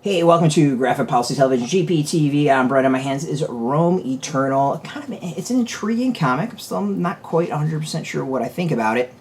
Hey, welcome to Graphic Policy Television, GPTV. I'm Brett. On my hands is Rome Eternal. It's an intriguing comic. I'm still not quite 100% sure what I think about it,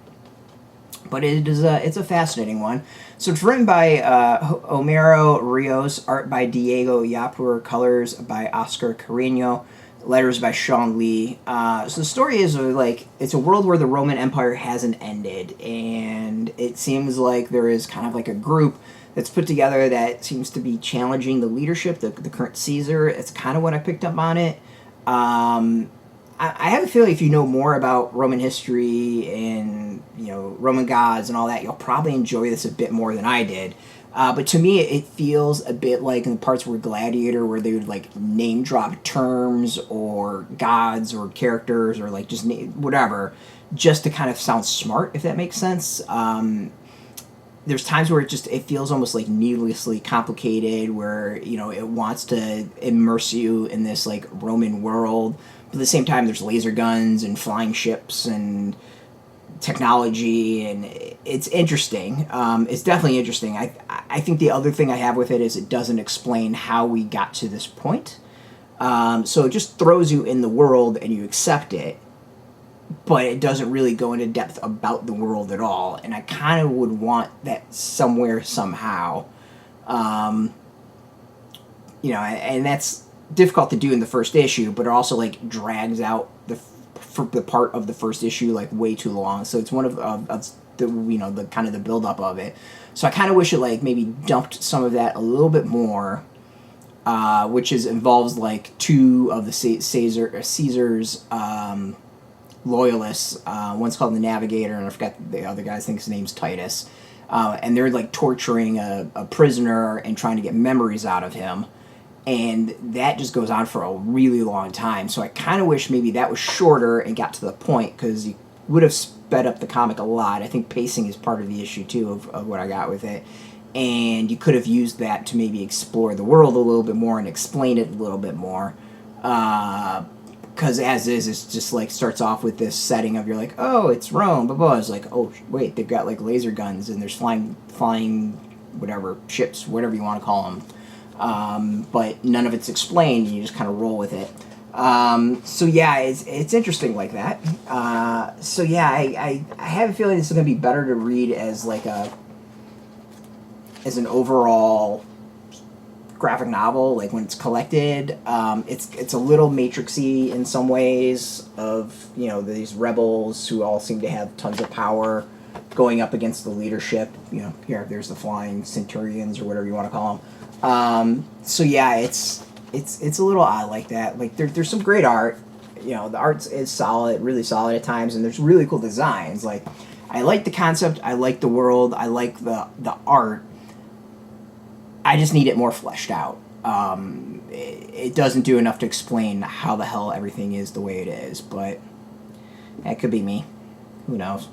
but it's a fascinating one. So it's written by Homero, Rios, art by Diego Yapur, colors by Oscar Carreño, letters by Shawn Lee. So the story is it's a world where the Roman Empire hasn't ended, and it seems like there is kind of like a group that's put together that seems to be challenging the leadership, the current Caesar. It's kind of what I picked up on it. I have a feeling if you know more about Roman history and Roman gods and all that, you'll probably enjoy this a bit more than I did. But to me, it feels a bit like in the parts where Gladiator, where they would like name drop terms or gods or characters or like just whatever, just to kind of sound smart, if that makes sense. There's times where it feels almost like needlessly complicated, where it wants to immerse you in this like Roman world, but at the same time there's laser guns and flying ships and technology, and it's interesting. It's definitely interesting. I think the other thing I have with it is it doesn't explain how we got to this point. So it just throws you in the world and you accept it, but it doesn't really go into depth about the world at all, and I kind of would want that somewhere, somehow. And that's difficult to do in the first issue, but it also like drags out the part of the first issue like way too long. So it's one of the the kind of the buildup of it. So I kind of wish it like maybe dumped some of that a little bit more, which involves like two of the Caesar's loyalists. One's called the Navigator, and I forgot the other guy. I think his name's Titus. And they're like torturing a prisoner and trying to get memories out of him. And that just goes on for a really long time. So I kind of wish maybe that was shorter and got to the point, because you would have sped up the comic a lot. I think pacing is part of the issue, too, of what I got with it. And you could have used that to maybe explore the world a little bit more and explain it a little bit more. Because as is, it's just like starts off with this setting of you're like, oh, it's Rome, blah, blah. It's like, oh, wait, they've got like laser guns and there's flying whatever, ships, whatever you want to call them. But none of it's explained, and you just kind of roll with it. So yeah, it's interesting like that. So yeah, I have a feeling this is going to be better to read as like an overall graphic novel, like when it's collected. It's a little Matrixy in some ways, of these rebels who all seem to have tons of power going up against the leadership. There's the flying centurions or whatever you want to call them. So yeah, it's a little odd like that. Like there's some great art. The art is solid, really solid at times, and there's really cool designs. Like I like the concept, I like the world, I like the art. I just need it more fleshed out. It doesn't do enough to explain how the hell everything is the way it is, but that could be me. Who knows?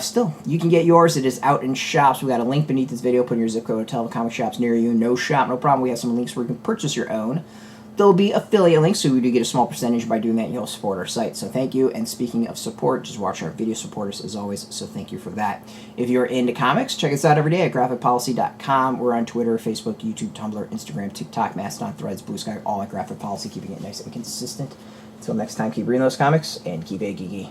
Still, you can get yours. It is out in shops. We got a link beneath this video. Put in your zip code, tell the comic shops near you. No shop, no problem. We have some links where you can purchase your own. There'll be affiliate links, so we do get a small percentage. By doing that, you'll support our site. So thank you. And speaking of support, just watch our video supporters as always, so thank you for that. If you're into comics, check us out every day at graphicpolicy.com. We're on Twitter, Facebook, YouTube, Tumblr, Instagram, TikTok, Mastodon, Threads, Blue Sky, all at Graphic Policy, keeping it nice and consistent. Until next time, keep reading those comics and keep it geeky.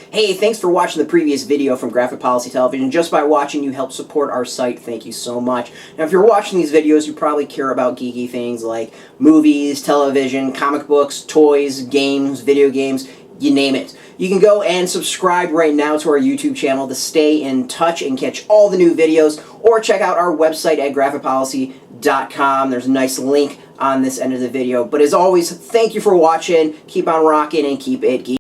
Hey, thanks for watching the previous video from Graphic Policy Television. Just by watching, you help support our site. Thank you so much. Now, if you're watching these videos, you probably care about geeky things like movies, television, comic books, toys, games, video games, you name it. You can go and subscribe right now to our YouTube channel to stay in touch and catch all the new videos, or check out our website at graphicpolicy.com. There's a nice link on this end of the video. But as always, thank you for watching. Keep on rocking and keep it geeky.